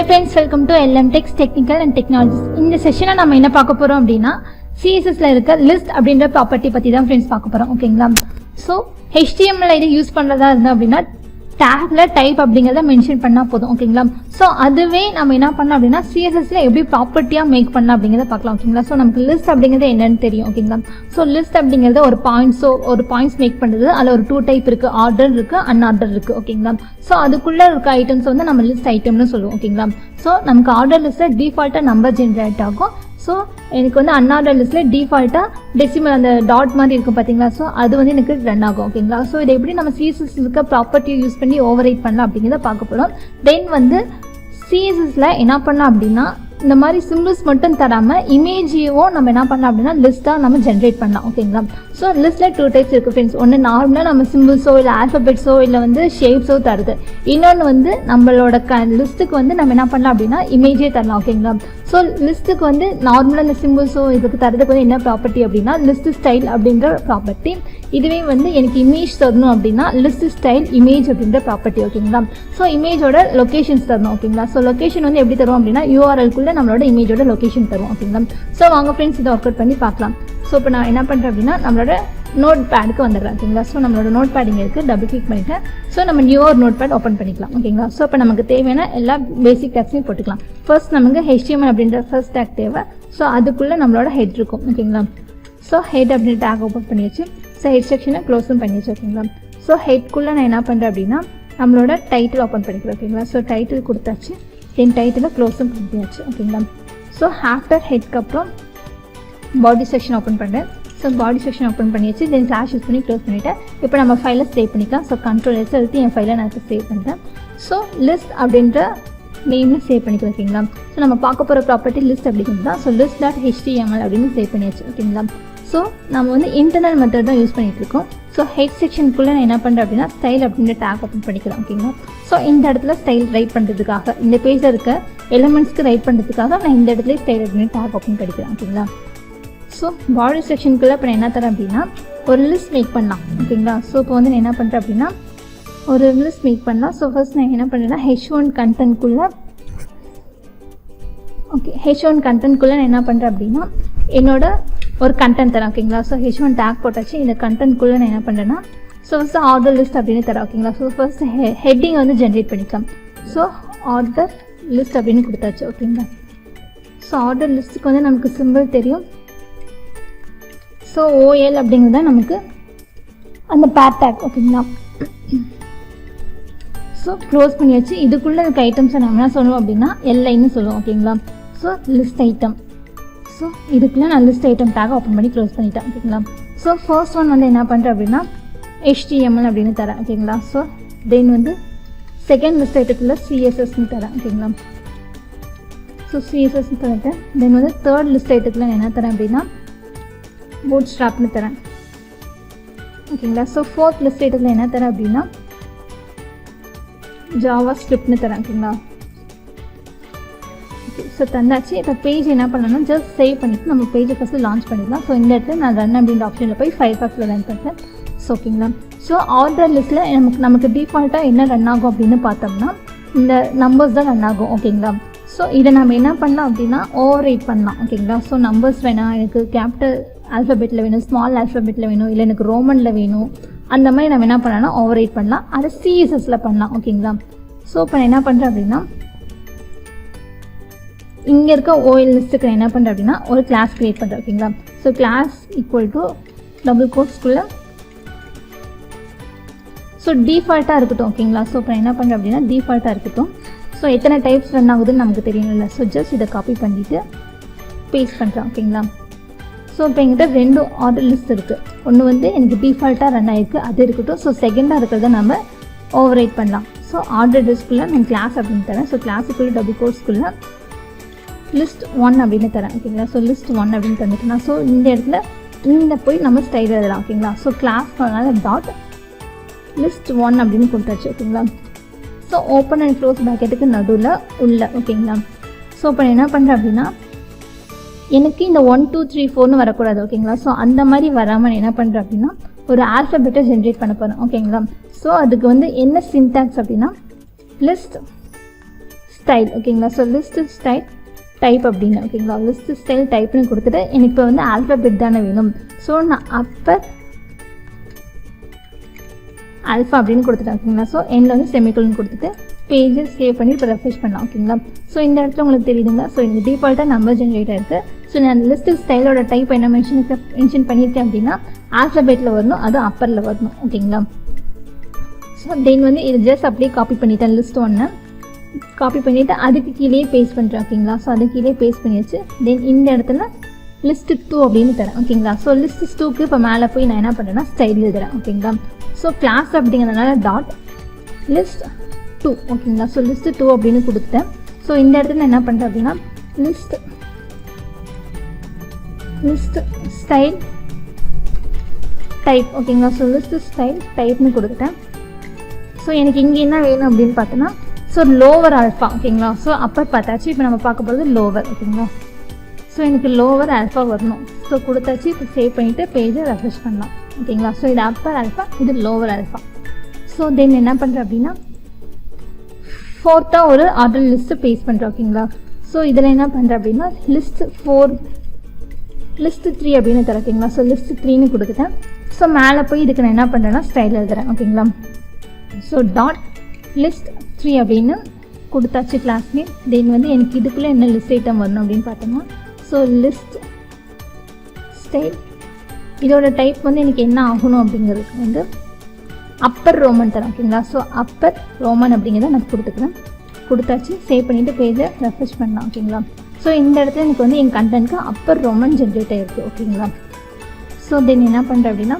friends, welcome to LM Techs Technical and Technologies. இந்த செஷனை நம்ம என்ன பார்க்க போறோம் அப்படின்னா CSSல இருக்க லிஸ்ட் அப்படின்ற ப்ராப்பர்ட்டி பத்தி தான் ஃப்ரெண்ட்ஸ் பார்க்க போறோம். ஓகேங்களா? ஸோ HTML இதை யூஸ் பண்றதா இருந்தா அப்படின்னா டேக்ல டைப் அப்படிங்கிறத மென்ஷன் பண்ணா போதும். ஓகேங்களா? ஸோ அதுவே நம்ம என்ன பண்ணலாம் அப்படின்னா CSSல எப்படி ப்ராப்பர்ட்டியா மேக் பண்ணலாம் அப்படிங்கிறத பார்க்கலாம். ஓகேங்களா? ஸோ நமக்கு லிஸ்ட் அப்படிங்கிறது என்னன்னு தெரியும். ஓகேங்களா? ஸோ லிஸ்ட் அப்படிங்கிறது ஒரு பாயிண்ட்ஸ் மேக் பண்ணுறது. அதில் ஒரு 2 டைப் இருக்கு, ஆர்டர் இருக்கு, அன்ஆர்டர் இருக்கு. ஓகேங்களா? ஸோ அதுக்குள்ள இருக்க ஐட்டம்ஸ் வந்து நம்ம லிஸ்ட் ஐட்டம்னு சொல்லுவோம். ஓகேங்களா? ஸோ நமக்கு ஆர்டர் லிஸ்ட்ல டிஃபால்ட்டா நம்பர் ஜென்ரேட் ஆகும். ஸோ எனக்கு வந்து அன்ஆர்டர் லிஸ்ட்டில் டிஃபால்ட்டாக டெசிமல் அந்த டாட் மாதிரி இருக்கும் பார்த்தீங்களா? ஸோ அது வந்து எனக்கு ரன் ஆகும். ஓகேங்களா? ஸோ இதை எப்படி நம்ம CSS இருக்க ப்ராப்பர்ட்டியை யூஸ் பண்ணி ஓவர்ரைட் பண்ணலாம் அப்படிங்கிறத பார்க்க போகிறோம். தென் வந்து CSSல என்ன பண்ணலாம் அப்படின்னா இந்த மாதிரி சிம்பிள்ஸ் மட்டும் தராமல் இமேஜையும் நம்ம என்ன பண்ணலாம் அப்படின்னா லிஸ்ட்டாக நம்ம ஜென்ரேட் பண்ணலாம். ஓகேங்களா? ஸோ லிஸ்ட்டில் 2 டைப்ஸ் இருக்குது ஃப்ரெண்ட்ஸ். ஒன்று நார்மலாக நம்ம சிம்பிள்ஸோ இல்லை ஆல்ஃபபெட்ஸோ இல்லை வந்து ஷேப்ஸோ தருது. இன்னொன்று வந்து நம்மளோட லிஸ்ட்டுக்கு வந்து நம்ம என்ன பண்ணலாம் அப்படின்னா இமேஜே தரலாம். ஓகேங்களா? ஸோ லிஸ்ட்டுக்கு வந்து நார்மலாக இந்த சிம்பிள்ஸோ இதுக்கு தரதுக்கு வந்து என்ன ப்ராப்பர்ட்டி அப்படின்னா லிஸ்ட் ஸ்டைல் அப்படின்ற ப்ராப்பர்ட்டி. இதுவே வந்து எனக்கு இமேஜ் தரணும் அப்படின்னா லிஸ்ட் ஸ்டைல் இமேஜ் அப்படின்ற ப்ராப்பர்ட்டி. ஓகேங்களா? ஸோ இமேஜோட லொக்கேஷன்ஸ் தரணும். ஓகேங்களா? ஸோ லொக்கேஷன் வந்து எப்படி தருவோம் அப்படின்னா URL-குள்ள நம்மளோட இமேஜோட லொக்கேஷன் தருவோம். ஓகேங்களா? ஸோ வாங்க ஃப்ரெண்ட்ஸ் இதை ஒர்க் அவுட் பண்ணி பார்க்கலாம். ஸோ இப்போ நான் என்ன பண்ணுறேன் அப்படின்னா நம்மளோட நோட் பேடுக்கு வந்துடுறேன். ஓகேங்களா? ஸோ நம்மளோட நோட் பேட் இங்கே இருக்குது, டபுள் கிளிக் பண்ணிவிட்டேன். ஸோ நம்ம நியூவர் நோட் பேட் ஓப்பன் பண்ணிக்கலாம். ஓகேங்களா? ஸோ இப்போ நமக்கு தேவையான எல்லா பேசிக் டேக்ஸையும் போட்டுக்கலாம். ஃபர்ஸ்ட் நமக்கு HTML அப்படின்ற ஃபர்ஸ்ட் டேக் தேவை. ஸோ அதுக்குள்ளே நம்மளோட ஹெட் இருக்கும். ஓகேங்களா? ஸோ ஹெட் அப்படின்ற டேக் ஓப்பன் பண்ணியாச்சு. ஸோ ஹெட் செக்ஷனை க்ளோஸும் பண்ணியாச்சு. ஓகேங்களா? ஸோ ஹெட்குள்ளே நான் என்ன பண்ணுறேன் அப்படின்னா நம்மளோட டைட்டில் ஓப்பன் பண்ணிக்கிறேன். ஓகேங்களா? ஸோ டைட்டில் கொடுத்தாச்சு, தென் டைட்டில் க்ளோஸும் பண்ணியாச்சு. ஓகேங்களா? ஸோ ஆஃப்டர் ஹெட்க்கு அப்புறம் பாடி செக்ஷன் ஓப்பன் பண்ணுறேன். ஸோ பாடி செக்ஷன் ஓப்பன் பண்ணியாச்சு, தென் ஸ்லாஷ் யூஸ் பண்ணி க்ளோஸ் பண்ணிவிட்டேன். இப்போ நம்ம ஃபைலை சேவ் பண்ணிக்கலாம். ஸோ Ctrl+S எடுத்து என் ஃபைலை நான் இப்போ சேவ் பண்ணுறேன். ஸோ லிஸ்ட் அப்படின்ற நேமில் சேவ் பண்ணிக்கலாம். ஓகேங்களா? ஸோ நம்ம பார்க்க போகிற ப்ராப்பர்ட்டி லிஸ்ட் அப்படிங்கிறது தான். ஸோ list.html அப்படின்னு சேவ் பண்ணியாச்சு. ஓகேங்களா? ஸோ நம்ம வந்து இன்டர்னல் மெத்தட் தான் யூஸ் பண்ணிகிட்டு இருக்கோம். ஸோ ஹெட் செக்ஷனுக்குள்ளே நான் என்ன பண்ணுறேன் அப்படின்னா ஸ்டைல் அப்படின்ற டேக் ஓப்பன் பண்ணிக்கலாம். ஓகேங்களா? ஸோ இந்த இடத்துல ஸ்டைல் ரைட் பண்ணுறதுக்காக இந்த பேஜில் இருக்க எலிமெண்ட்ஸ்க்கு ரைட் பண்ணுறதுக்காக நான் இந்த இடத்துல ஸ்டைல் அப்படின்ற டேக் ஓப்பன் பண்ணிக்கிறேன். ஓகேங்களா? ஸோ பாடி செக்ஷனுக்குள்ளே இப்போ நான் என்ன தரேன் அப்படின்னா ஒரு லிஸ்ட் மேக் பண்ணலாம். ஓகேங்களா? ஸோ இப்போ வந்து நான் என்ன பண்ணுறேன் அப்படின்னா ஒரு லிஸ்ட் மேக் பண்ணலாம். ஸோ ஃபர்ஸ்ட் நான் என்ன பண்ணுறேன்னா H1 கண்டென்ட்குள்ளே H1 கண்டென்ட்குள்ளே நான் என்ன பண்ணுறேன் அப்படின்னா என்னோட ஒரு கண்டென்ட் தரேன். ஓகேங்களா? ஸோ H1 டேக் போட்டாச்சு. இந்த கண்டென்ட்குள்ளே நான் என்ன பண்ணுறேன்னா ஸோ ஃபர்ஸ்ட் ஆர்டர் லிஸ்ட் அப்படின்னு தரேன். ஓகேங்களா? ஸோ ஃபர்ஸ்ட் ஹெட்டிங் வந்து ஜென்ரேட் பண்ணிக்கலாம். ஸோ ஆர்டர் லிஸ்ட் அப்படின்னு கொடுத்தாச்சு. ஓகேங்களா? ஸோ ஆர்டர் லிஸ்ட்டுக்கு வந்து நமக்கு சிம்பிள் தெரியும். ஸோ OL அப்படிங்கிறது தான் நமக்கு அந்த பேர் டேக். ஓகேங்களா? ஸோ க்ளோஸ் பண்ணியாச்சு. இதுக்குள்ளே இருக்க ஐட்டம்ஸை நம்ம என்ன சொல்லுவோம் அப்படின்னா LIன்னு சொல்லுவோம். ஓகேங்களா? So list item. ஸோ இதுக்குள்ளே நான் லிஸ்ட் ஐட்டம் டேக் ஓப்பன் பண்ணி க்ளோஸ் பண்ணிட்டேன். ஓகேங்களா? ஸோ ஃபர்ஸ்ட் ஒன் வந்து என்ன பண்ணுறேன் அப்படின்னா HTML அப்படின்னு தரேன். ஓகேங்களா? ஸோ தென் வந்து செகண்ட் லிஸ்ட் ஐட்டத்தில் CSSன்னு தரேன். ஓகேங்களா? ஸோ CSSன்னு தரேன். தென் வந்து தேர்ட் லிஸ்ட் ஐட்டத்தில் நான் என்ன தரேன் அப்படின்னா பூட்ஸ்ட்ராப்னு தரேன். ஓகேங்களா? ஸோ ஃபோர்த் லிஸ்ட் ஐட்டத்தில் என்ன தரேன் அப்படின்னா JavaScriptனு தரேன். ஓகேங்களா? ஸோ தந்தாச்சு. இப்போ பேஜ் என்ன பண்ணணும், ஜஸ்ட் சேவ் பண்ணிவிட்டு நம்ம பேஜை ஃபஸ்ட்டு லான்ச் பண்ணிடலாம். ஸோ இந்த இடத்துல நான் ரன் அப்படின்ற ஆப்ஷனில் போய் ஃபயர்ஃபாக்ஸில் ரன் பண்ணுறேன். ஸோ ஓகேங்களா? ஸோ ஆர்டர் லிஸ்ட்டில் நமக்கு டிஃபால்ட்டாக என்ன ரன் ஆகும் அப்படின்னு பார்த்தோம்னா இந்த நம்பர்ஸ் தான் ரன் ஆகும். ஓகேங்களா? ஸோ இதை நம்ம என்ன பண்ணலாம் அப்படின்னா ஓவர்ரைட் பண்ணலாம். ஓகேங்களா? ஸோ நம்பர்ஸ் வேணாம், எனக்கு கேபிட்டல் ஆல்ஃபபெட்டில் வேணும், ஸ்மால் ஆல்ஃபபெட்டில் வேணும், இல்லை எனக்கு ரோமனில் வேணும், அந்த மாதிரி நம்ம என்ன பண்ணலாம்னா ஓவர்ரைட் பண்ணலாம். அதை CSSல பண்ணலாம். ஓகேங்களா? ஸோ இப்போ நான் என்ன பண்ணுறேன் அப்படின்னா இங்கே இருக்க OL லிஸ்ட்டுக்கு நான் என்ன பண்ணுறேன் அப்படின்னா ஒரு கிளாஸ் க்ரியேட் பண்ணுறேன். ஓகேங்களா? So class equal to double கோட்ஸ்குள்ளே ஸோ டிஃபால்ட்டாக இருக்கட்டும். ஓகேங்களா? ஸோ இப்போ நான் என்ன பண்ணுறேன் அப்படின்னா டிஃபால்ட்டாக இருக்கட்டும். ஸோ எத்தனை டைப்ஸ் ரன் ஆகுதுன்னு நமக்கு தெரியணும்ல. ஸோ ஜஸ்ட் இதை காப்பி பண்ணிவிட்டு பேஸ்ட் பண்ணுறேன். ஓகேங்களா? ஸோ இப்போ எங்கிட்ட 2 ஆர்டர் லிஸ்ட் இருக்குது. ஒன்று வந்து எனக்கு டிஃபால்ட்டாக ரன் ஆகிருக்கு, அது இருக்கட்டும். ஸோ செகண்டாக இருக்கிறத நம்ம ஓவர்ரைட் பண்ணலாம். ஸோ ஆர்டர் லிஸ்ட்குள்ளே நான் கிளாஸ் அப்படின்னு தரேன். ஸோ கிளாஸுக்குள்ளே டபுள் கோட்ஸ்குள்ளே list1 அப்படின்னு தரேன். ஓகேங்களா? ஸோ list1 அப்படின்னு தந்துட்டேன். ஸோ இந்த இடத்துல இந்த போய் நம்ம ஸ்டைல் எழுதலாம். ஓகேங்களா? ஸோ கிளாஸ் பண்ணால டாட் list1 அப்படின்னு கொடுத்தாச்சு. ஓகேங்களா? ஸோ ஓப்பன் அண்ட் க்ளோஸ் பேக்கெட்டுக்கு நடுவில் உள்ள. ஓகேங்களா? ஸோ இப்போ என்ன பண்ணுறேன் அப்படின்னா எனக்கு இந்த 1 2 3 4ன்னு வரக்கூடாது. ஓகேங்களா? ஸோ அந்த மாதிரி வராமல் என்ன பண்ணுறேன் அப்படின்னா ஒரு ஆல்ஃபபெட்டை ஜென்ரேட் பண்ண போகிறேன். ஓகேங்களா? ஸோ அதுக்கு வந்து என்ன சின்டாக்ஸ் அப்படின்னா லிஸ்ட் ஸ்டைல் ஓகேங்களா. ஸோ லிஸ்ட் ஸ்டைல் டைப் அப்படின்னு ஓகேங்களா. லிஸ்ட் ஸ்டைல் டைப்னு கொடுத்துட்டு எனக்கு இப்போ வந்து ஆல்ஃபபெட் தானே வேணும். ஸோ நான் அப்பர் ஆல்ஃபா அப்படின்னு கொடுத்துட்டேன் ஓகேங்களா. ஸோ எண்டில் வந்து செமிகோலன் கொடுத்துட்டு பேஜை சேவ் பண்ணி இப்போ ரெஃப்ரெஷ் பண்ணலாம் ஓகேங்களா. ஸோ இந்த இடத்துல உங்களுக்கு தெரியுதுங்களா. ஸோ எனக்கு டிஃபால்ட்டாக நம்பர் ஜென்ரேட் ஆயிருக்கு. ஸோ நான் அந்த லிஸ்ட் ஸ்டைலோட டைப் என்ன மென்ஷன் பண்ணியிருக்கேன் அப்படின்னா ஆல்ஃபபெட்டில் வரணும், அது அப்பரில் வரணும் ஓகேங்களா. ஸோ தென் வந்து இது ஜஸ்ட் அப்படியே காப்பி பண்ணிட்டேன். லிஸ்ட் ஒன்று காப்பி பண்ணிவிட்டு அதுக்கு கீழே பேஸ்ட் பண்ணுறேன் ஓகேங்களா. ஸோ அதுக்கு கீழே பேஸ்ட் பண்ணியாச்சு. தென் இந்த இடத்துல லிஸ்ட் 2 அப்படின்னு தரேன் ஓகேங்களா. ஸோ லிஸ்ட் 2க்கு இப்போ மேலே போய் நான் என்ன பண்ணுறேன்னா ஸ்டைல் எழுதுறேன் ஓகேங்களா. ஸோ கிளாஸ் அப்படிங்கிறதுனால டாட் லிஸ்ட் 2 ஓகேங்களா. ஸோ லிஸ்ட் 2 அப்படின்னு கொடுத்துட்டேன். ஸோ இந்த இடத்துல நான் என்ன பண்ணுறேன் அப்படின்னா லிஸ்ட் ஸ்டைல் டைப் ஓகேங்களா. ஸோ லிஸ்ட் ஸ்டைல் டைப்னு கொடுத்துட்டேன். ஸோ எனக்கு இங்கே என்ன வேணும் அப்படின்னு பார்த்தோன்னா ஸோ லோவர் ஆல்ஃபா ஓகேங்களா. ஸோ அப்பர் பார்த்தாச்சு. இப்போ நம்ம பார்க்க போகிறது லோவர் ஓகேங்களா. ஸோ எனக்கு லோவர் ஆல்ஃபா வரணும். ஸோ கொடுத்தாச்சு. இப்போ சேவ் பண்ணிவிட்டு பேஜை ரெஃப்ரெஷ் பண்ணலாம் ஓகேங்களா. ஸோ இது அப்பர் ஆல்ஃபா, இது லோவர் ஆல்ஃபா. ஸோ தென் என்ன பண்ணுறேன் அப்படின்னா 4th ஒரு ஆர்டர் லிஸ்ட்டு பேஸ்ட் பண்ணுறேன் ஓகேங்களா. ஸோ இதில் என்ன பண்ணுறேன் அப்படின்னா லிஸ்ட் 3 அப்படின்னு தரேன் ஓகேங்களா. ஸோ லிஸ்ட் 3ன்னு கொடுத்துட்டேன். ஸோ மேலே போய் இதுக்கு நான் என்ன பண்ணுறேன்னா ஸ்டைல் எழுதுறேன் ஓகேங்களா. ஸோ டாட் லிஸ்ட் 3 அப்படின்னு கொடுத்தாச்சு கிளாஸ் நேம். தென் வந்து எனக்கு இதுக்குள்ளே என்ன லிஸ்ட் ஐட்டம் வரணும் அப்படின்னு பார்த்தோம்னா ஸோ லிஸ்ட் ஸ்டைல் இதோட டைப் வந்து எனக்கு என்ன ஆகணும் அப்படிங்கிறதுக்கு வந்து அப்பர் ரோமன் தரேன் ஓகேங்களா. ஸோ அப்பர் ரோமன் அப்படிங்கிறத நான் கொடுத்துக்கிறேன். கொடுத்தாச்சு. சேவ் பண்ணிவிட்டு பேஜை ரெஃப்ரெஷ் பண்ணலாம் ஓகேங்களா. ஸோ இந்த இடத்துல எனக்கு வந்து என் கண்டென்ட்க்கு அப்பர் ரோமன் ஜென்ரேட் ஆகிருக்கு ஓகேங்களா. ஸோ தென் என்ன பண்ணுறேன் அப்படின்னா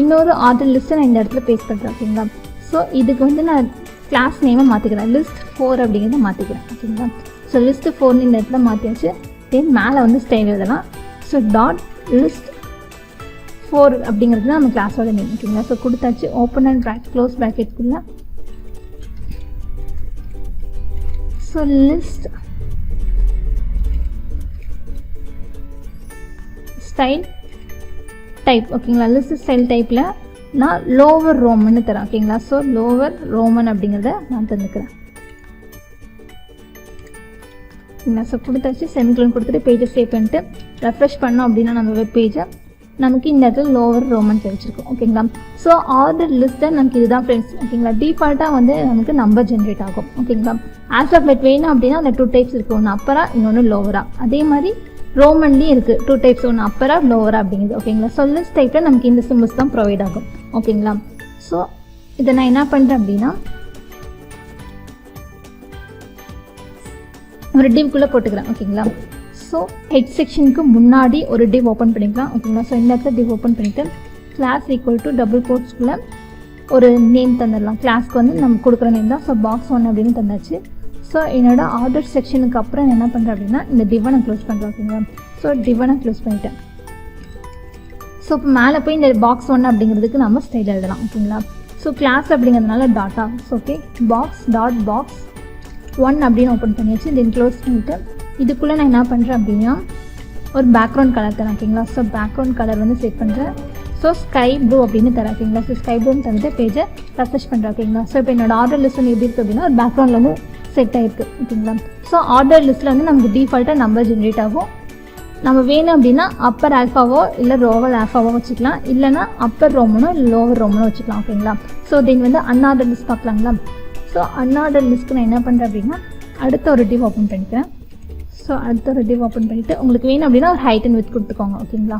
இன்னொரு ஆர்டர் லிஸ்ட்டை நான் இந்த இடத்துல பேஸ்ட் பண்ணுறேன் ஓகேங்களா. ஸோ இதுக்கு வந்து நான் கிளாஸ் நேமை மாற்றிக்கிறேன். லிஸ்ட் 4 அப்படிங்கிறத மாற்றிக்கிறேன் ஓகேங்களா. ஸோ லிஸ்ட் 4 இந்த இடத்துல மாற்றியாச்சு. தென் மேலே வந்து ஸ்டைல் எழுதலாம். ஸோ டாட் லிஸ்ட் 4 அப்படிங்கிறது நம்ம கிளாஸோட நேம் ஓகேங்களா. ஸோ கொடுத்தாச்சு. ஓப்பன் அண்ட் க்ளோஸ் ப்ராக்கெட்குள்ள ஸோ லிஸ்ட் ஸ்டைல் டைப் ஓகேங்களா. லிஸ்ட் ஸ்டைல் டைப்பில் நான் லோவர் ரோமன்னு தரேன் ஓகேங்களா. ஸோ லோவர் ரோமன் அப்படிங்கிறத நான் தந்துக்கிறேன் ஓகேங்களா. ஸோ கொடுத்தாச்சு. செமிகோலன் கொடுத்துட்டு பேஜை சேவ் பண்ணிட்டு ரெஃப்ரெஷ் பண்ணோம் அப்படின்னா நம்ம வெப் பேஜை நமக்கு இந்த இடத்துல லோவர் ரோமன் தெரிஞ்சிருக்கும் ஓகேங்களா. ஸோ ஆர்டர் லிஸ்ட்டை நமக்கு இதுதான் ஃப்ரெண்ட்ஸ் ஓகேங்களா. டிஃபால்ட்டாக வந்து நமக்கு நம்பர் ஜென்ரேட் ஆகும் ஓகேங்களா. ஆல்ஃபபெட் வேணும் அப்படின்னா அந்த 2 டைப்ஸ் இருக்குது. ஒன்று அப்பரா, இன்னொன்று லோவரா. அதே மாதிரி ரோமன்லேயும் இருக்குது 2 டைப்ஸ், ஒன்று அப்பரா லோவரா அப்படிங்கிறது ஓகேங்களா. ஸோ லிஸ்ட் டைப்பில் நமக்கு இந்த சிம்பிள்ஸ் தான் ப்ரொவைட் ஆகும் ஓகேங்களா. ஸோ இதை நான் என்ன பண்ணுறேன் அப்படின்னா ஒரு டிவ்க்குள்ளே போட்டுக்கிறேன் ஓகேங்களா. ஸோ ஹெட் செக்ஷனுக்கு முன்னாடி ஒரு டிவ் ஓப்பன் பண்ணிக்கலாம் ஓகேங்களா. ஸோ இந்த இடத்துல டிவ் ஓப்பன் பண்ணிவிட்டு கிளாஸ் ஈக்குவல் டு டபுள் கோட்ஸ்குள்ளே ஒரு நேம் தந்துடலாம். கிளாஸ்க்கு வந்து நம்ம கொடுக்குற நேம் தான். ஸோ பாக்ஸ் 1 அப்படின்னு தந்தாச்சு. ஸோ என்னோடய ஆர்டர் செக்ஷனுக்கு அப்புறம் என்ன பண்ணுறேன் அப்படின்னா இந்த டிவனை க்ளோஸ் பண்ணுறேன் ஓகேங்களா. ஸோ டிவனை க்ளோஸ் பண்ணிட்டேன். ஸோ இப்போ மேலே போய் இந்த பாக்ஸ் 1 அப்படிங்கிறதுக்கு நம்ம ஸ்டைல் எழுதலாம் ஓகேங்களா. ஸோ கிளாஸ் அப்படிங்கிறதுனால tata okay box dot box 1 அப்படின்னு ஓப்பன் பண்ணியாச்சு. தென் க்ளோஸ் பண்ணிவிட்டு இதுக்குள்ளே நான் என்ன பண்ணுறேன் அப்படின்னா ஒரு பேக்ரவுண்ட் கலர் தரேன் ஓகேங்களா. ஸோ பேக்ரவுண்ட் கலர் வந்து செட் பண்ணுறேன். ஸோ ஸ்கை ப்ளூ அப்படின்னு தரேன் ஓகேங்களா. ஸோ ஸ்கை ப்ளூன்னு தந்துட்டு பேஜை ரெஃப்ரெஷ் பண்ணுறேன் ஓகேங்களா. ஸோ இப்போ என்னோட ஆர்டர் லிஸ்ட் வந்து எப்படி இருக்குது அப்படின்னா ஒரு பேக்ரவுண்டில் வந்து செட் ஆகிருக்கு ஓகேங்களா. ஸோ ஆர்டர் லிஸ்ட்டில் வந்து நமக்கு டிஃபால்ட்டாக நம்பர் ஜென்ரேட் ஆகும். நம்ம வேணும் அப்படின்னா அப்பர் ஆல்ஃபாவோ இல்லை லோவர் ஆல்ஃபாவோ வச்சுக்கலாம். இல்லைனா அப்பர் ரோமனோ இல்லை லோவர் ரோமனோ வச்சுக்கலாம் ஓகேங்களா. ஸோ தென் வந்து அன்ஆர்டர் லிஸ்ட் பார்க்கலாங்களா. ஸோ அன்ஆர்டர் லிஸ்ட்டுக்கு நான் என்ன பண்ணுறேன் அப்படின்னா அடுத்த ஒரு டிவ் ஓப்பன் பண்ணிக்கிறேன். ஸோ அடுத்த ஒரு டிவ் ஓப்பன் பண்ணிவிட்டு உங்களுக்கு வேணும் அப்படின்னா ஒரு ஹைட் அண்ட் வித் கொடுத்துக்கோங்க ஓகேங்களா.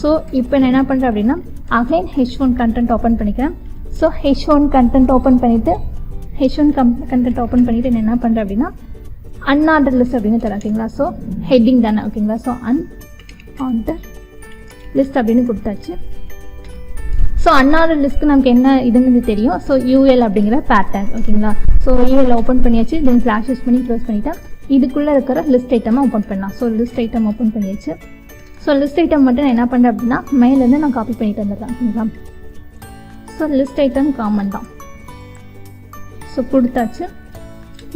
ஸோ இப்போ நான் என்ன பண்ணுறேன் அப்படின்னா அகைன் H1 கண்டென்ட் ஓப்பன் பண்ணிக்கிறேன். ஸோ H1 கண்டென்ட் ஓப்பன் பண்ணிவிட்டு கண்டென்ட் ஓப்பன் பண்ணிவிட்டு நான் என்ன பண்ணுறேன் அப்படின்னா அன்ஆர்டர் லிஸ்ட் அப்படின்னு தரேன் ஓகேங்களா. ஸோ ஹெட்டிங் தானே ஓகேங்களா. ஸோ அன்ஆர்டர் லிஸ்ட் அப்படின்னு கொடுத்தாச்சு. ஸோ அன்ஆர்டர் லிஸ்ட்டுக்கு நமக்கு என்ன இதுன்னு தெரியும். ஸோ UL அப்படிங்கிற பேட்டர்ன் ஓகேங்களா. ஸோ UL ஓப்பன் பண்ணியாச்சு. தென் ஃப்ளாஷ் யூஸ் பண்ணி க்ளோஸ் பண்ணிவிட்டேன். இதுக்குள்ளே இருக்கிற லிஸ்ட் ஐட்டமாக ஓப்பன் பண்ணலாம். ஸோ லிஸ்ட் ஐட்டம் ஓப்பன் பண்ணியாச்சு. ஸோ லிஸ்ட் ஐட்டம் மட்டும் நான் என்ன பண்ணுறேன் அப்படின்னா மெயிலேருந்து நான் காப்பி பண்ணிட்டு வந்துடுறேன் ஓகேங்களா. ஸோ லிஸ்ட் ஐட்டம் காமன் தான். ஸோ கொடுத்தாச்சு.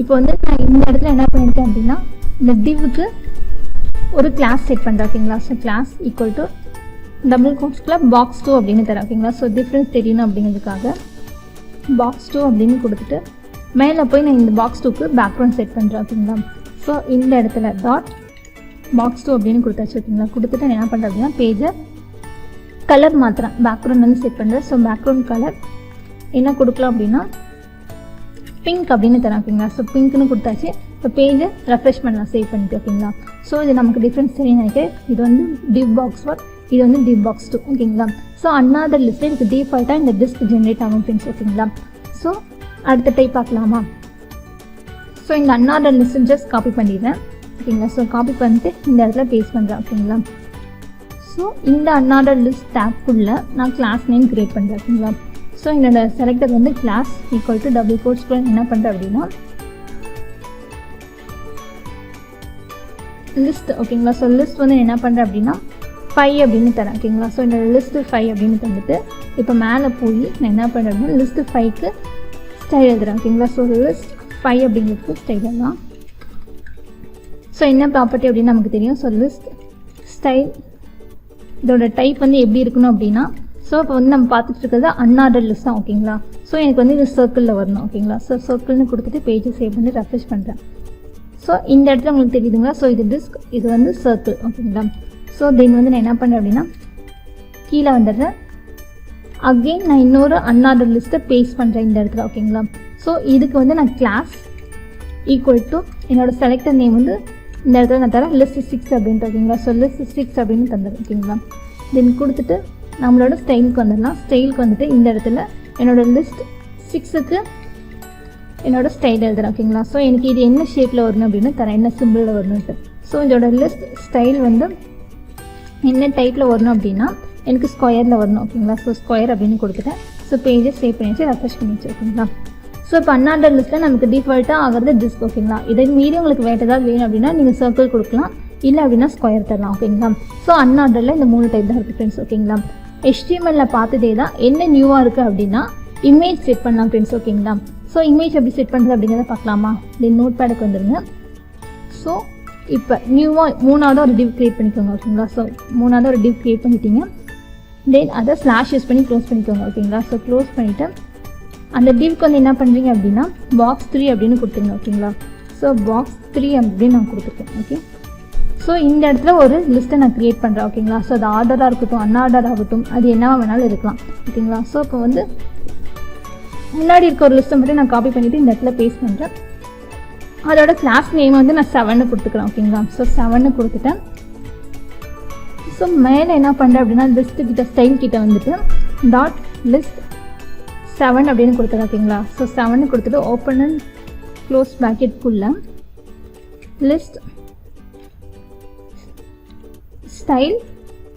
இப்போ வந்து நான் இந்த இடத்துல என்ன பண்ணியிருக்கேன் அப்படின்னா இந்த டிவ்வுக்கு ஒரு கிளாஸ் செட் பண்ணுறேன் ஓகேங்களா. So class equal to double கோட்ஸ்க்குள்ள பாக்ஸ் 2 அப்படின்னு தரேன் ஓகேங்களா. ஸோ டிஃப்ரென்ஸ் தெரியணும் அப்படிங்கிறதுக்காக பாக்ஸ் 2 அப்படின்னு கொடுத்துட்டு மேலே போய் நான் இந்த பாக்ஸ் 2க்கு பேக்ரவுண்ட் செட் பண்ணுறேன் ஓகேங்களா. ஸோ இந்த இடத்துல டாட் பாக்ஸ் 2 அப்படின்னு கொடுத்தாச்சு ஓகேங்களா. கொடுத்துட்டு நான் என்ன பண்ணுறேன் அப்படின்னா பேஜை கலர் மாத்திரம் பேக்ரவுண்ட் வந்து செட் பண்ணுறேன். ஸோ பேக்ரவுண்ட் கலர் என்ன கொடுக்கலாம் அப்படின்னா பிங்க் அப்படின்னு தரேன் ஓகேங்களா. ஸோ பிங்க்னு கொடுத்தாச்சு. இப்போ பேஜை ரெஃப்ரெஷ் பண்ணலாம் சேவ் பண்ணிட்டு ஓகேங்களா. ஸோ இது நமக்கு டிஃப்ரென்ஸ் தெரியும் நினைக்கிறேன். இது வந்து டிவ் பாக்ஸ் 1, இது வந்து டிவ் பாக்ஸ் 2 ஓகேங்களா. ஸோ அன்னாதர் லிஸ்ட்டில் இதுக்கு டிஃபால்ட்டாக இந்த டிஸ்க் ஜென்ரேட் ஆகும் ஃப்ரெண்ட்ஸ் ஓகேங்களா. ஸோ அடுத்த டைப் பார்க்கலாமா. ஸோ இந்த அன்னாதர் லிஸ்ட் ஜஸ்ட் காப்பி பண்ணிடுறேன் ஓகேங்களா. ஸோ காப்பி பண்ணிட்டு இந்த இடத்துல பேஸ்ட் பண்ணுறேன் ஓகேங்களா. ஸோ இந்த அன்னாதர் லிஸ்ட் டேப்புக்குள்ளே நான் கிளாஸ் நேம் க்ரியேட் பண்ணுறேன் ஓகேங்களா. ஸோ என்னோட செலக்டர் வந்து கிளாஸ் ஈக்குவல் டு டபுள் கோட்ஸ்க்குள்ள என்ன பண்ணுறேன் அப்படின்னா லிஸ்ட் ஓகேங்களா. ஸோ லிஸ்ட் வந்து என்ன பண்ணுறேன் அப்படின்னா 5 அப்படின்னு தரேன் ஓகேங்களா. ஸோ என்னோட லிஸ்ட்டு 5 அப்படின்னு தந்துட்டு இப்போ மேலே போய் நான் என்ன பண்ணுறேன் அப்படின்னா லிஸ்ட்டு 5க்கு ஸ்டைல் எழுதுறேன் ஓகேங்களா. ஸோ லிஸ்ட் 5 அப்படிங்கிறதுக்கு ஸ்டைல் தான். ஸோ என்ன ப்ராப்பர்ட்டி அப்படின்னு நமக்கு தெரியும். ஸோ லிஸ்ட் ஸ்டைல் இதோட டைப் வந்து எப்படி இருக்கணும் அப்படின்னா ஸோ இப்போ வந்து நம்ம பார்த்துட்டு இருக்கிறது அன்ஆர்டர் லிஸ்ட் தான் ஓகேங்களா. ஸோ எனக்கு வந்து இது சர்க்கிளில் வரணும் ஓகேங்களா. ஸோ சர்க்கிள்னு கொடுத்துட்டு பேஜை சேவ் பண்ணி ரெஃப்ரெஷ் பண்ணுறேன். ஸோ இந்த இடத்துல உங்களுக்கு தெரியுதுங்களா. ஸோ இது டிஸ்க், இது வந்து சர்க்கிள் ஓகேங்களா. ஸோ தென் வந்து நான் என்ன பண்ணுறேன் அப்படின்னா கீழே வந்துடுறேன். அகெயின் நான் இன்னொரு அன்ஆர்டர் லிஸ்ட்டை பேஸ்ட் பண்ணுறேன் இந்த இடத்துல ஓகேங்களா. ஸோ இதுக்கு வந்து நான் கிளாஸ் ஈக்குவல் டு என்னோடய செலக்டர் நேம் வந்து இந்த இடத்துல நான் தரேன் லிஸ்ட் 6 அப்படின்ட்டு ஓகேங்களா. ஸோ லிஸ்ட் 6 அப்படின்னு தந்துடுறேன் ஓகேங்களா. தென் கொடுத்துட்டு நம்மளோட ஸ்டைலுக்கு வந்துடலாம். ஸ்டைலுக்கு வந்துட்டு இந்த இடத்துல என்னோடய லிஸ்ட் 6க்கு என்னோடய ஸ்டைல் எழுதுறேன் ஓகேங்களா. ஸோ எனக்கு இது என்ன ஷேப்பில் வரணும் அப்படின்னு தரேன், என்ன சிம்பிளில் வரணுன்ட்டு. ஸோ இதோட லிஸ்ட் ஸ்டைல் வந்து என்ன டைப்பில் வரணும் அப்படின்னா எனக்கு ஸ்கொயரில் வரணும் ஓகேங்களா. ஸோ ஸ்கொயர் அப்படின்னு கொடுத்துட்டேன். ஸோ பேஜை சேவ் பண்ணிச்சு ரெஃப்ரெஷ் பண்ணிச்சு ஓகேங்களா. ஸோ இப்போ அன்ஆர்டர் லிஸ்ட்டில் நமக்கு டிஃபால்ட்டாக ஆகிறது டிஸ்க் ஓகேங்களா. இதை மீறி உங்களுக்கு வேறு ஏதாவது வேணும் அப்படின்னா நீங்கள் சர்க்கிள் கொடுக்கலாம், இல்லை அப்படின்னா ஸ்கொயர் தரலாம் ஓகேங்களா. ஸோ அன்ஆர்டரில் இந்த 3 டைப் தான் இருக்குது ஃப்ரெண்ட்ஸ் ஓகேங்களா. HTML பார்த்ததே தான் என்ன நியூவாக இருக்குது அப்படின்னா இமேஜ் செட் பண்ணலாம் ஃப்ரெண்ட்ஸ் ஓகேங்களா. ஸோ இமேஜ் எப்படி செட் பண்ணுறது அப்படிங்கிறத பார்க்கலாமா. தென் நோட் பேடுக்கு வந்துடுங்க. ஸோ இப்போ நியூவாக 3வது ஒரு டிவ் க்ரியேட் பண்ணிக்கோங்க ஓகேங்களா. ஸோ 3வது ஒரு டிவ் க்ரியேட் பண்ணிட்டீங்க. தென் அதை ஸ்லாஷ் யூஸ் பண்ணி க்ளோஸ் பண்ணிக்கோங்க ஓகேங்களா. ஸோ க்ளோஸ் பண்ணிவிட்டு அந்த டிவ்க்கு வந்து என்ன பண்ணுறீங்க அப்படின்னா பாக்ஸ் 3 அப்படின்னு கொடுத்துருங்க ஓகேங்களா. ஸோ பாக்ஸ் 3 அப்படின்னு நான் கொடுத்துருக்கேன் ஓகே. ஸோ இந்த இடத்துல ஒரு லிஸ்ட்டை நான் க்ரியேட் பண்ணுறேன் ஓகேங்களா. ஸோ அது ஆர்டராக இருக்கட்டும் அன்ஆர்டர் ஆகட்டும் அது என்னவா வேணாலும் இருக்கலாம் ஓகேங்களா. ஸோ இப்போ வந்து முன்னாடி இருக்க ஒரு லிஸ்ட்டை மட்டும் நான் காப்பி பண்ணிவிட்டு இந்த இடத்துல பேஸ்ட் பண்ணுறேன். அதோட கிளாஸ் நேம் வந்து நான் 7 கொடுத்துக்கிறேன் ஓகேங்களா. ஸோ 7 கொடுத்துட்டேன். ஸோ மேலே என்ன பண்ணுறேன் அப்படின்னா லிஸ்ட்டு கிட்ட ஸ்டைல் கிட்ட வந்துட்டு டாட் லிஸ்ட் 7 அப்படின்னு கொடுத்துருக்கேன் ஓகேங்களா. ஸோ 7 கொடுத்துட்டு ஓப்பன் அண்ட் க்ளோஸ் ப்ராக்கெட்குள்ளே லிஸ்ட் ஸ்டைல்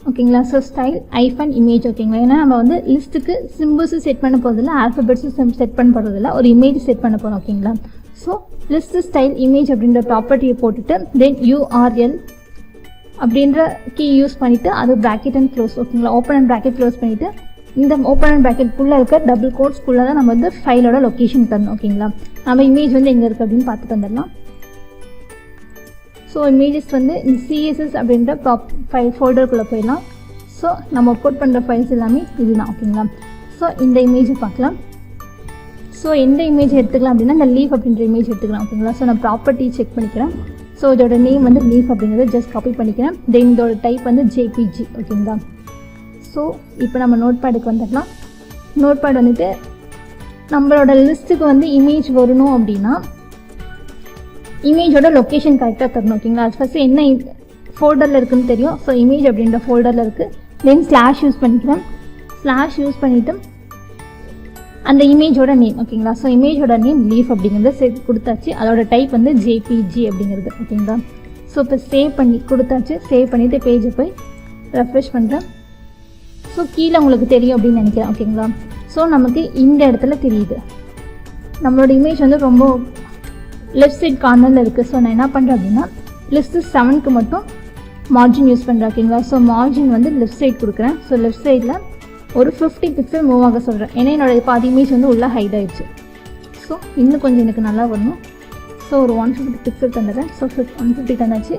ஓகேங்களா. ஸோ ஸ்டைல் ஐஃபன் இமேஜ் ஓகேங்களா. ஏன்னா நம்ம வந்து லிஸ்ட்டுக்கு சிம்பிள்ஸும் செட் பண்ண போகிறதில்ல, ஆல்ஃபபெட்ஸும் செட் பண்ண போகிறதில்ல, ஒரு இமேஜ் செட் பண்ண போகிறோம் ஓகேங்களா. ஸோ லிஸ்ட்டு ஸ்டைல் இமேஜ் அப்படின்ற ப்ராப்பர்ட்டியை போட்டுட்டு தென் URL அப்படின்ற கீ யூஸ் பண்ணிவிட்டு அது ப்ராக்கெட் அண்ட் க்ளோஸ் ஓகேங்களா. ஓப்பன் அண்ட் ப்ராக்கெட் க்ளோஸ் பண்ணிவிட்டு இந்த ஓப்பன் அண்ட் ப்ராக்கெட்குள்ளே இருக்க டபுள் கோட்ஸ்குள்ளே தான் நம்ம வந்து ஃபைலோட லொக்கேஷன் தரணும் ஓகேங்களா. நம்ம இமேஜ் வந்து எங்கே இருக்குது அப்படின்னு பார்த்துட்டு வந்துடலாம். ஸோ இமேஜஸ் வந்து இந்த CSS அப்படின்ற ஃபைல் ஃபோல்டருக்குள்ளே போயிடலாம். ஸோ நம்ம அப்லோட் பண்ணுற ஃபைல்ஸ் எல்லாமே இதுதான் ஓகேங்களா. ஸோ இந்த இமேஜை பார்க்கலாம். ஸோ எந்த இமேஜ் எடுத்துக்கலாம் அப்படின்னா இந்த லீஃப் அப்படின்ற இமேஜ் எடுத்துக்கலாம் ஓகேங்களா. ஸோ நான் ப்ராப்பர்ட்டி செக் பண்ணிக்கிறேன். ஸோ இதோட நேம் வந்து லீஃப் அப்படிங்கிறத ஜஸ்ட் காப்பி பண்ணிக்கிறேன். தென் இதோட டைப் வந்து JPG ஓகேங்களா. ஸோ இப்போ நம்ம நோட் பேடுக்கு வந்துடலாம். நோட் பேட் வந்துட்டு நம்மளோட லிஸ்ட்டுக்கு வந்து இமேஜ் வரணும் அப்படின்னா இமேஜோட லொக்கேஷன் கரெக்டாக தரணும் ஓகேங்களா. அது ஃபஸ்ட்டு என்ன ஃபோல்டரில் இருக்குதுன்னு தெரியும். ஸோ இமேஜ் அப்படின்ற ஃபோல்டரில் இருக்குது. தென் ஸ்லாஷ் யூஸ் பண்ணிக்கிறேன். ஸ்லாஷ் யூஸ் பண்ணிவிட்டு அந்த இமேஜோட நேம் ஓகேங்களா. ஸோ இமேஜோட நேம் லீஃப் அப்படிங்கிறத சேர்த்து கொடுத்தாச்சு. அதோட டைப் வந்து JPG அப்படிங்கிறது ஓகேங்களா. ஸோ இப்போ சேவ் பண்ணி கொடுத்தாச்சு. சேவ் பண்ணிவிட்டு பேஜை போய் ரெஃப்ரெஷ் பண்ணுறேன். ஸோ கீழே உங்களுக்கு தெரியும் அப்படின்னு நினைக்கிறேன் ஓகேங்களா. ஸோ நமக்கு இந்த இடத்துல தெரியுது நம்மளோட இமேஜ் வந்து ரொம்ப லெஃப்ட் சைட் கார்னரில் இருக்குது. ஸோ நான் என்ன பண்ணுறேன் அப்படின்னா லிஸ்ட்டு 7க்கு மட்டும் மார்ஜின் யூஸ் பண்ணுறேன் ஓகேங்களா. ஸோ மார்ஜின் வந்து லெஃப்ட் சைட் கொடுக்குறேன். ஸோ லெஃப்ட் சைடில் ஒரு 50 பிக்சல் மூவ் ஆக சொல்கிறேன். ஏன்னா என்னோடய பாதி இமேஜ் வந்து உள்ளே ஹைட் ஆகிடுச்சு. ஸோ இன்னும் கொஞ்சம் எனக்கு நல்லா வரணும். ஸோ ஒரு 150 பிக்சல் தந்துடுறேன். ஸோ 150 தந்தாச்சு.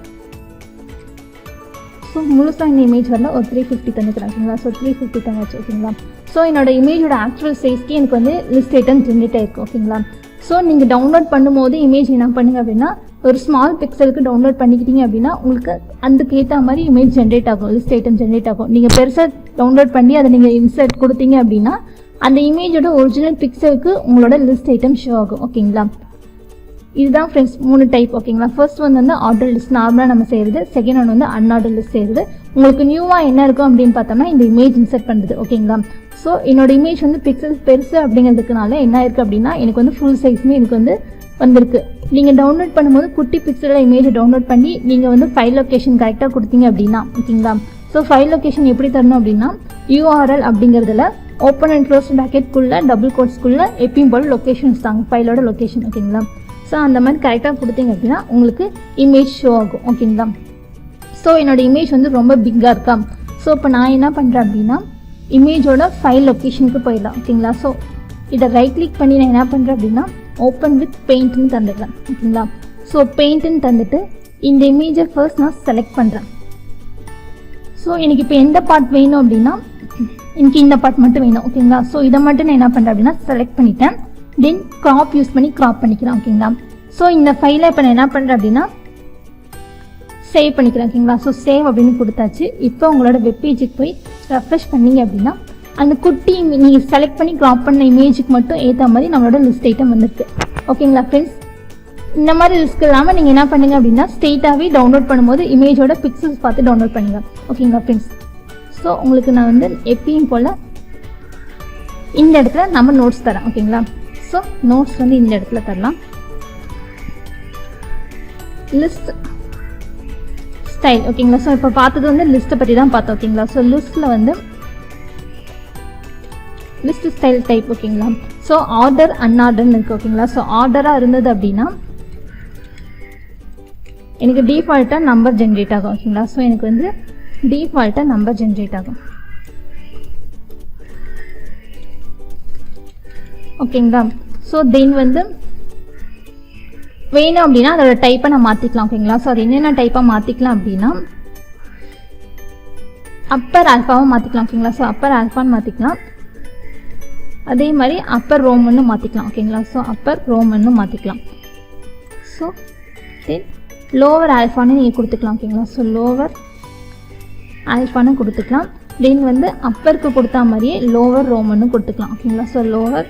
ஸோ முழுசாக இந்த இமேஜ் வரல ஒரு 350 தந்துக்கிறேன் ஓகேங்களா. ஸோ 350 தந்தாச்சு ஓகேங்களா. ஸோ என்னோட இமேஜோட ஆக்சுவல் சைஸ்க்கு எனக்கு வந்து லிஸ்ட் ஐட்டம் ஜென்ரேட் ஆகிருக்கு ஓகேங்களா. ஸோ நீங்கள் டவுன்லோட் பண்ணும்போது இமேஜ் என்ன பண்ணுங்க அப்படின்னா ஒரு ஸ்மால் பிக்சலுக்கு டவுன்லோட் பண்ணிக்கிட்டீங்க அப்படின்னா உங்களுக்கு அதுக்கு ஏற்ற மாதிரி இமேஜ் ஜென்ரேட் ஆகும், லிஸ்ட் ஐட்டம் ஜென்ரேட் ஆகும். நீங்கள் பெருசாக டவுன்லோட் பண்ணி அதை நீங்கள் இன்சர்ட் கொடுத்தீங்க அப்படின்னா அந்த இமேஜோட ஒரிஜினல் பிக்சலுக்கு உங்களோட லிஸ்ட் ஐட்டம் ஷோ ஆகும். ஓகேங்களா, இதுதான் ஃப்ரெண்ட்ஸ் 3 டைப். ஓகேங்களா, ஃபர்ஸ்ட் வந்து ஆர்டர் லிஸ்ட் நார்மலாக நம்ம செய்கிறது, செகண்ட் ஒன் வந்து அன்ஆர்டர் லிஸ்ட் செய்கிறது. உங்களுக்கு நியூவாக என்ன இருக்கும் அப்படின்னு பார்த்தோம்னா இந்த இமேஜ் இன்சர்ட் பண்ணுறது. ஓகேங்களா, ஸோ என்னோட இமேஜ் வந்து பிக்சல்ஸ் பெருசு அப்படிங்கிறதுக்குனால என்ன இருக்குது அப்படின்னா எனக்கு வந்து ஃபுல் சைஸ்மே எனக்கு வந்து வந்திருக்கு. நீங்கள் டவுன்லோட் பண்ணும்போது குட்டி பிக்சலில் இமேஜை டவுன்லோட் பண்ணி நீங்கள் வந்து ஃபைல் லொக்கேஷன் கரெக்டாக கொடுத்தீங்க அப்படின்னா ஓகேங்களா. ஸோ ஃபைல் லொக்கேஷன் எப்படி தரணும் அப்படின்னா URL அப்படிங்கிறதுல ஓப்பன் அண்ட் க்ளோஸ் ப்ராக்கெட்குள்ளே டபுள் கோட்ஸ்குள்ளே எப்பயும் போல் லொக்கேஷன்ஸ் தாங்க ஃபைலோட லொக்கேஷன். ஓகேங்களா, ஸோ அந்த மாதிரி கரெக்டாக கொடுத்தீங்க அப்படின்னா உங்களுக்கு இமேஜ் ஷோ ஆகும். ஓகேங்களா, ஸோ என்னோடய இமேஜ் வந்து ரொம்ப பிக்காக இருக்கா. ஸோ இப்போ நான் என்ன பண்ணுறேன் அப்படின்னா இமேஜோட ஃபைல் லொக்கேஷனுக்கு போயிடலாம். ஓகேங்களா, ஸோ இதை ரைட் கிளிக் பண்ணி நான் என்ன பண்ணுறேன் அப்படின்னா ஓப்பன் வித் பெயிண்ட்னு தந்துடுறேன். ஓகேங்களா, ஸோ பெயிண்ட்னு தந்துட்டு இந்த இமேஜை ஃபர்ஸ்ட் நான் செலக்ட் பண்ணுறேன். ஸோ எனக்கு இப்போ எந்த பார்ட் வேணும் அப்படின்னா எனக்கு இந்த பார்ட் மட்டும் வேணும். ஓகேங்களா, ஸோ இதை மட்டும் நான் என்ன பண்ணுறேன் அப்படின்னா செலக்ட் பண்ணிட்டேன். தென் க்ராப் யூஸ் பண்ணி க்ராப் பண்ணிக்கிறேன். ஓகேங்களா, ஸோ இந்த ஃபைலை இப்போ நான் என்ன பண்ணுறேன் அப்படின்னா சேவ் பண்ணிக்கிறேன். ஓகேங்களா, ஸோ சேவ் அப்படின்னு கொடுத்தாச்சு. இப்போ உங்களோட வெப்பேஜுக்கு போய் ரெஃப்ரெஷ் பண்ணிங்க அப்படின்னா அந்த குட்டி நீங்கள் செலக்ட் பண்ணி க்ராப் பண்ண இமேஜுக்கு மட்டும் ஏற்ற மாதிரி நம்மளோட லிஸ்ட் ஐட்டம் வந்துருக்கு. ஓகேங்களா ஃப்ரெண்ட்ஸ், இந்த மாதிரி ரிஸ்க் இல்லாமல் நீங்கள் என்ன பண்ணுங்க அப்படின்னா ஸ்ட்ரெயிட்டாகவே டவுன்லோட் பண்ணும்போது இமேஜோட பிக்சல்ஸ் பார்த்து டவுன்லோட் பண்ணுங்கள். ஓகேங்களா ஃப்ரெண்ட்ஸ், ஸோ உங்களுக்கு நான் வந்து எப்பயும் போல் இந்த இடத்துல நம்ம நோட்ஸ் தரேன். ஓகேங்களா, ஸோ நோட்ஸ் வந்து இந்த இடத்துல தரலாம். List style. ஓகேங்களா, ஸோ இப்போ பார்த்தது வந்து லிஸ்ட்டை பற்றி தான் பார்த்தோம். ஓகேங்களா, ஸோ லிஸ்ட்டில் வந்து லிஸ்ட் ஸ்டைல் டைப். ஓகேங்களா, ஸோ ஆர்டர் அன்ஆர்டர்னு இருக்குது. ஓகேங்களா, ஸோ ஆர்டராக இருந்தது அப்படின்னா எனக்கு டிஃபால்ட்டாக நம்பர் ஜென்ரேட் ஆகும். ஓகேங்களா, ஸோ எனக்கு வந்து டிஃபால்ட்டாக நம்பர் ஜென்ரேட் ஆகும். ஓகேங்களா, ஸோ தென் வந்து வேணும் அப்படின்னா அதோட டைப்பை நான் மாற்றிக்கலாம். ஓகேங்களா, ஸோ அது என்னென்ன டைப்பாக மாற்றிக்கலாம் அப்படின்னா அப்பர் ஆல்ஃபாவை மாற்றிக்கலாம். ஓகேங்களா, ஸோ அப்பர் ஆல்ஃபான்னு மாற்றிக்கலாம். அதே மாதிரி அப்பர் ரோமன்னு மாற்றிக்கலாம். ஓகேங்களா, ஸோ அப்பர் ரோமன்னு மாற்றிக்கலாம். ஸோ தென் லோவர் ஆல்ஃபான்னு நீங்கள் கொடுத்துக்கலாம். ஓகேங்களா, ஸோ லோவர் ஆல்ஃபான்னு கொடுத்துக்கலாம். தென் வந்து அப்பருக்கு கொடுத்தா மாதிரியே லோவர் ரோமன்னு கொடுத்துக்கலாம். ஓகேங்களா, ஸோ லோவர்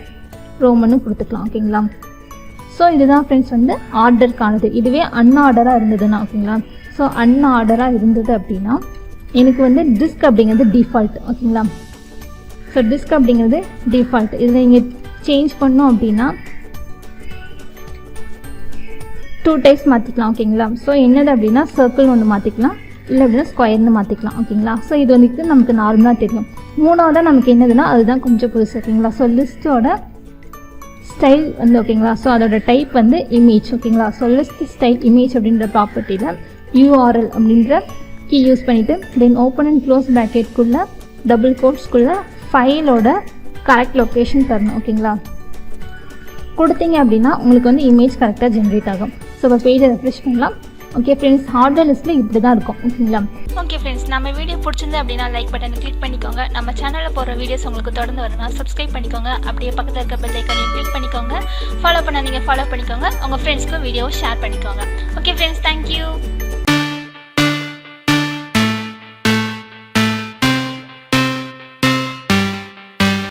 ரோமன்னு கொடுத்துக்கலாம். ஓகேங்களா, ஸோ இதுதான் ஃப்ரெண்ட்ஸ் வந்து ஆர்டருக்கானது. இதுவே அன்ஆர்டராக இருந்ததுன்னா ஓகேங்களா, ஸோ அன்ஆர்டராக இருந்தது அப்படின்னா எனக்கு வந்து டிஸ்க் அப்படிங்கிறது டிஃபால்ட். ஓகேங்களா, ஸோ டிஸ்க் அப்படிங்கிறது டிஃபால்ட். இதில் நீங்கள் சேஞ்ச் பண்ணோம் அப்படின்னா 2 டைப்ஸ் மாற்றிக்கலாம். ஓகேங்களா, ஸோ என்னது அப்படின்னா சர்க்கிள் ஒன்று மாற்றிக்கலாம், இல்லை அப்படின்னா ஸ்கொயர்னு மாற்றிக்கலாம். ஓகேங்களா, ஸோ இது வந்துட்டு நமக்கு நார்மலாக தெரியும். மூணாவதாக நமக்கு என்னதுன்னா அதுதான் கொஞ்சம் புதுசு. ஓகேங்களா, ஸோ லிஸ்ட்டோட ஸ்டைல் வந்து ஓகேங்களா, ஸோ அதோட டைப் வந்து இமேஜ். ஓகேங்களா, ஸோ லிஸ்ட் ஸ்டைல் இமேஜ் அப்படின்ற ப்ராப்பர்ட்டியில் URL அப்படின்ற கீ யூஸ் பண்ணிவிட்டு தென் ஓப்பன் அண்ட் க்ளோஸ் ப்ராக்கெட்குள்ளே டபுள் கோட்ஸ்குள்ளே ஃபைலோட கரெக்ட் லொக்கேஷன் தரணும். ஓகேங்களா, கொடுத்தீங்க அப்படின்னா உங்களுக்கு வந்து இமேஜ் கரெக்டாக ஜென்ரேட் ஆகும். ஸோ இப்போ பேஜை ரெஃப்ரெஷ் பண்ணலாம். ஓகே ஃப்ரெண்ட்ஸ், ஆர்டர் லிஸ்ட்டில் இப்படி தான் இருக்கும். ஓகேங்களா, ஓகே ஃப்ரெண்ட்ஸ், நம்ம வீடியோ பிடிச்சிருந்து அப்படின்னா லைக் பட்டனை கிளிக் பண்ணிக்கோங்க. நம்ம சேனலில் போகிற வீடியோஸ் உங்களுக்கு தொடர்ந்து வரணும் சப்ஸ்கிரைப் பண்ணிக்கோங்க. அப்படியே பக்கத்தில் இருக்க பெல் ஐக்கானையும் கிளிக் பண்ணிக்கோங்க. ஃபாலோ பண்ண நீங்கள் ஃபாலோ பண்ணிக்கோங்க. உங்கள் ஃப்ரெண்ட்ஸ்க்கும் வீடியோவை ஷேர் பண்ணிக்கோங்க. Okay friends, thank you.